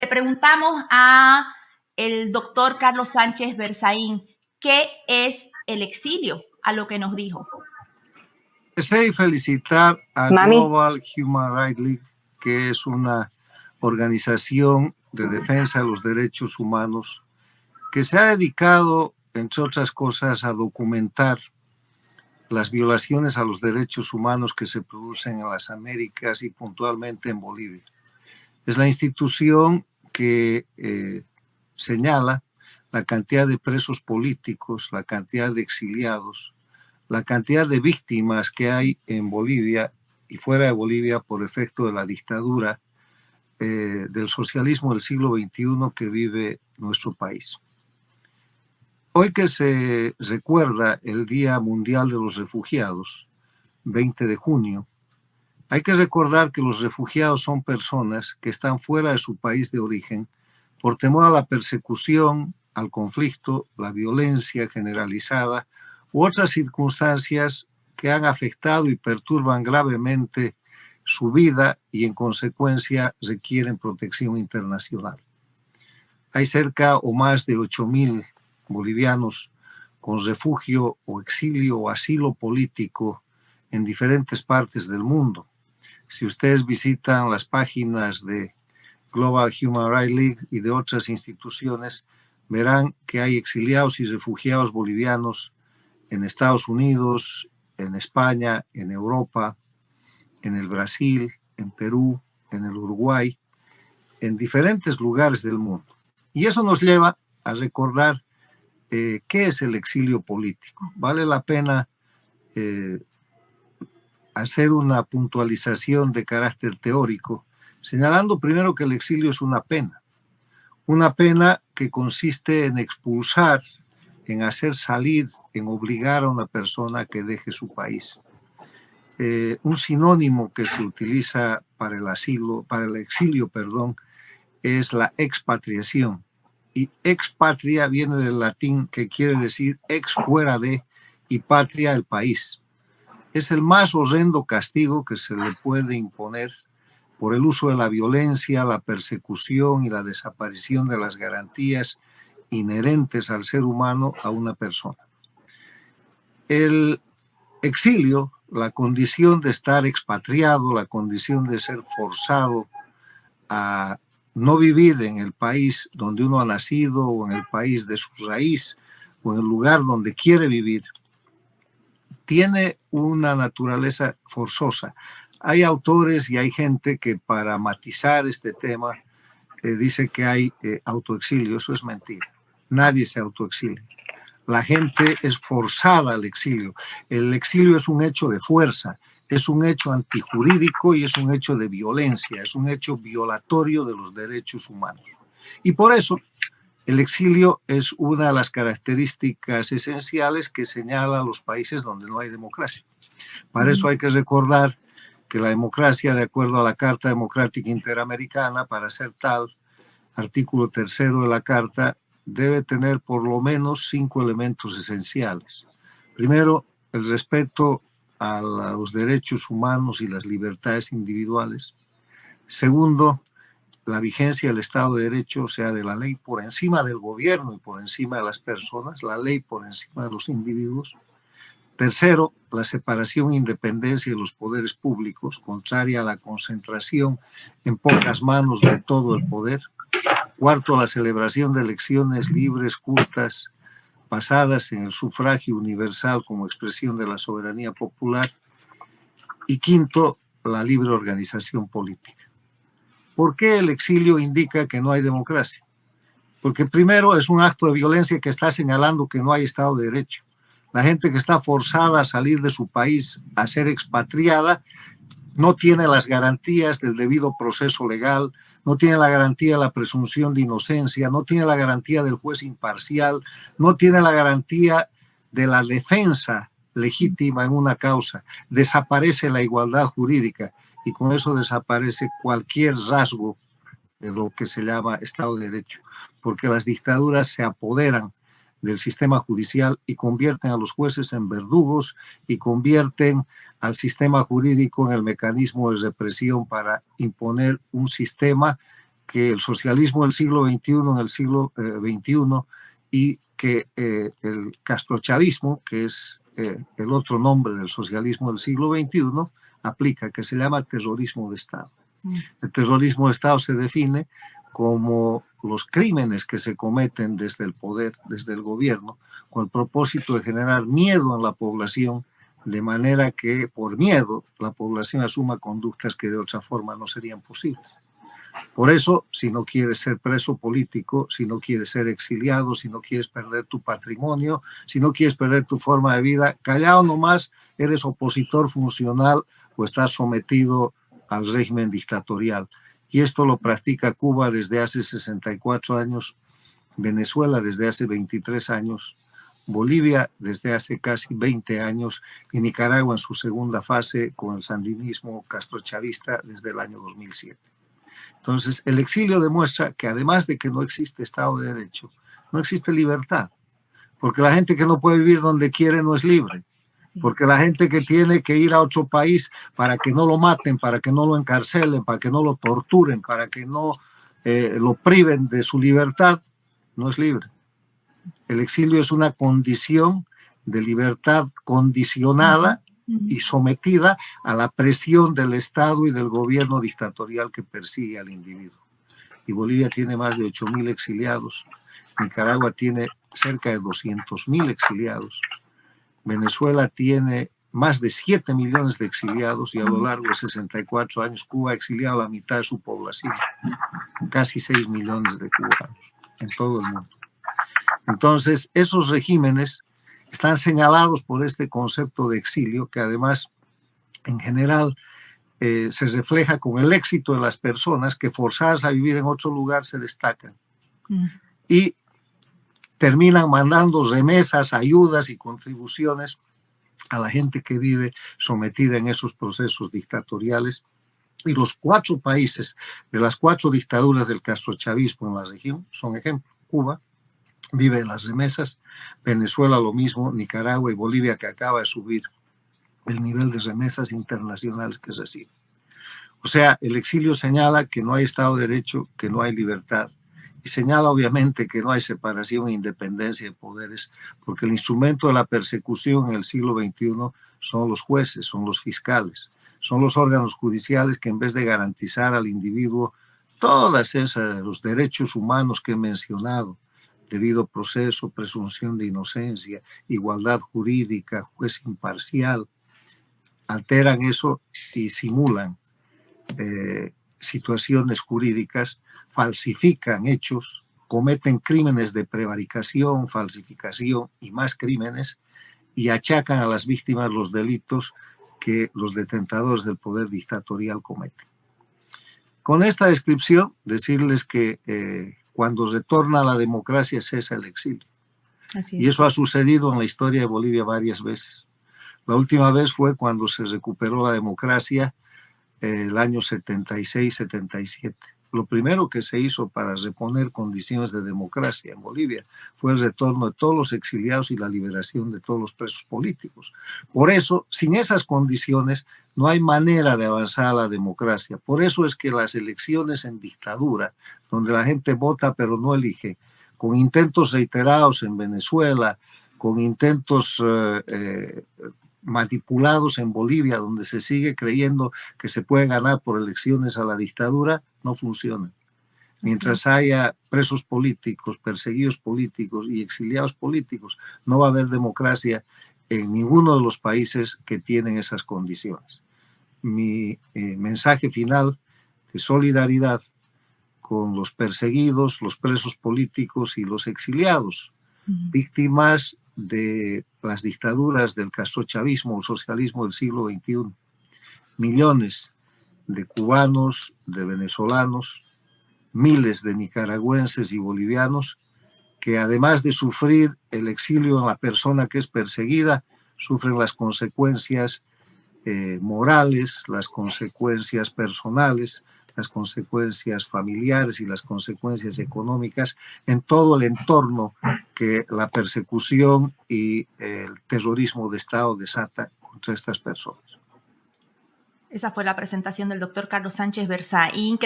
Le preguntamos a el doctor Carlos Sánchez Berzaín qué es el exilio, a lo que nos dijo. Deseo felicitar a Global Human Rights League, que es una organización de defensa de los derechos humanos que se ha dedicado, entre otras cosas, a documentar las violaciones a los derechos humanos que se producen en las Américas y puntualmente en Bolivia. Es la institución que señala la cantidad de presos políticos, la cantidad de exiliados, la cantidad de víctimas que hay en Bolivia y fuera de Bolivia por efecto de la dictadura del socialismo del siglo XXI que vive nuestro país. Hoy que se recuerda el Día Mundial de los Refugiados, 20 de junio, hay que recordar que los refugiados son personas que están fuera de su país de origen por temor a la persecución, al conflicto, la violencia generalizada u otras circunstancias que han afectado y perturban gravemente su vida y en consecuencia requieren protección internacional. Hay cerca o más de 8.000 bolivianos con refugio o exilio o asilo político en diferentes partes del mundo. Si ustedes visitan las páginas de Global Human Rights League y de otras instituciones, verán que hay exiliados y refugiados bolivianos en Estados Unidos, en España, en Europa, en el Brasil, en Perú, en el Uruguay, en diferentes lugares del mundo. Y eso nos lleva a recordar qué es el exilio político. Vale la pena hacer una puntualización de carácter teórico, señalando primero que el exilio es una pena que consiste en expulsar, en hacer salir, en obligar a una persona a que deje su país. Un sinónimo que se utiliza para el exilio, es la expatriación. Y expatria viene del latín que quiere decir ex fuera de y patria el país. Es el más horrendo castigo que se le puede imponer por el uso de la violencia, la persecución y la desaparición de las garantías inherentes al ser humano a una persona. El exilio, la condición de estar expatriado, la condición de ser forzado a no vivir en el país donde uno ha nacido o en el país de su raíz o en el lugar donde quiere vivir, tiene una naturaleza forzosa. Hay autores y hay gente que para matizar este tema dice que hay autoexilio. Eso es mentira. Nadie se autoexilia. La gente es forzada al exilio. El exilio es un hecho de fuerza, es un hecho antijurídico y es un hecho de violencia, es un hecho violatorio de los derechos humanos. Y por eso el exilio es una de las características esenciales que señala a los países donde no hay democracia. Para eso hay que recordar que la democracia, de acuerdo a la Carta Democrática Interamericana, para ser tal, artículo 3 de la Carta, debe tener por lo menos 5 elementos esenciales. Primero, el respeto a los derechos humanos y las libertades individuales. Segundo, la vigencia del Estado de Derecho, o sea, de la ley por encima del gobierno y por encima de las personas, la ley por encima de los individuos. Tercero, la separación e independencia de los poderes públicos, contraria a la concentración en pocas manos de todo el poder. Cuarto, la celebración de elecciones libres, justas, basadas en el sufragio universal como expresión de la soberanía popular. Y quinto, la libre organización política. ¿Por qué el exilio indica que no hay democracia? Porque primero es un acto de violencia que está señalando que no hay Estado de Derecho. La gente que está forzada a salir de su país, a ser expatriada, no tiene las garantías del debido proceso legal, no tiene la garantía de la presunción de inocencia, no tiene la garantía del juez imparcial, no tiene la garantía de la defensa legítima en una causa. Desaparece la igualdad jurídica y con eso desaparece cualquier rasgo de lo que se llama Estado de Derecho, porque las dictaduras se apoderan del sistema judicial y convierten a los jueces en verdugos y convierten al sistema jurídico en el mecanismo de represión para imponer un sistema que el socialismo del siglo XXI en el siglo XXI y que el castrochavismo, que es el otro nombre del socialismo del siglo XXI, aplica, que se llama terrorismo de Estado. El terrorismo de Estado se define como los crímenes que se cometen desde el poder, desde el gobierno, con el propósito de generar miedo en la población, de manera que por miedo la población asuma conductas que de otra forma no serían posibles. Por eso, si no quieres ser preso político, si no quieres ser exiliado, si no quieres perder tu patrimonio, si no quieres perder tu forma de vida, callado nomás, eres opositor funcional o estás sometido al régimen dictatorial. Y esto lo practica Cuba desde hace 64 años, Venezuela desde hace 23 años, Bolivia desde hace casi 20 años y Nicaragua en su segunda fase con el sandinismo castrochavista desde el año 2007. Entonces, el exilio demuestra que además de que no existe Estado de Derecho, no existe libertad, porque la gente que no puede vivir donde quiere no es libre, porque la gente que tiene que ir a otro país para que no lo maten, para que no lo encarcelen, para que no lo torturen, para que no lo priven de su libertad, no es libre. El exilio es una condición de libertad condicionada y sometida a la presión del Estado y del gobierno dictatorial que persigue al individuo. Y Bolivia tiene más de 8.000 exiliados, Nicaragua tiene cerca de 200.000 exiliados, Venezuela tiene más de 7 millones de exiliados y a lo largo de 64 años Cuba ha exiliado a la mitad de su población, casi 6 millones de cubanos en todo el mundo. Entonces, esos regímenes están señalados por este concepto de exilio que además, en general, se refleja con el éxito de las personas que forzadas a vivir en otro lugar se destacan y terminan mandando remesas, ayudas y contribuciones a la gente que vive sometida en esos procesos dictatoriales. Y los 4 países de las 4 dictaduras del castrochavismo en la región son ejemplos. Cuba vive en las remesas, Venezuela lo mismo, Nicaragua y Bolivia, que acaba de subir el nivel de remesas internacionales que recibe. O sea, el exilio señala que no hay Estado de Derecho, que no hay libertad, y señala obviamente que no hay separación e independencia de poderes, porque el instrumento de la persecución en el siglo XXI son los jueces, son los fiscales, son los órganos judiciales que en vez de garantizar al individuo todos los derechos humanos que he mencionado, debido proceso, presunción de inocencia, igualdad jurídica, juez imparcial, alteran eso y simulan situaciones jurídicas, falsifican hechos, cometen crímenes de prevaricación, falsificación y más crímenes y achacan a las víctimas los delitos que los detentadores del poder dictatorial cometen. Con esta descripción, decirles que cuando retorna la democracia cesa el exilio. Y eso ha sucedido en la historia de Bolivia varias veces. La última vez fue cuando se recuperó la democracia el año 76-77. Lo primero que se hizo para reponer condiciones de democracia en Bolivia fue el retorno de todos los exiliados y la liberación de todos los presos políticos. Por eso, sin esas condiciones, no hay manera de avanzar a la democracia. Por eso es que las elecciones en dictadura, donde la gente vota pero no elige, con intentos reiterados en Venezuela, con intentos manipulados en Bolivia, donde se sigue creyendo que se puede ganar por elecciones a la dictadura, no funcionan. Mientras haya presos políticos, perseguidos políticos y exiliados políticos, no va a haber democracia en ninguno de los países que tienen esas condiciones. Mi mensaje final de solidaridad con los perseguidos, los presos políticos y los exiliados, víctimas de las dictaduras del castrochavismo o socialismo del siglo XXI. Millones de cubanos, de venezolanos, miles de nicaragüenses y bolivianos que además de sufrir el exilio en la persona que es perseguida, sufren las consecuencias morales, las consecuencias personales, las consecuencias familiares y las consecuencias económicas en todo el entorno que la persecución y el terrorismo de Estado desata contra estas personas. Esa fue la presentación del doctor Carlos Sánchez Berzaín, que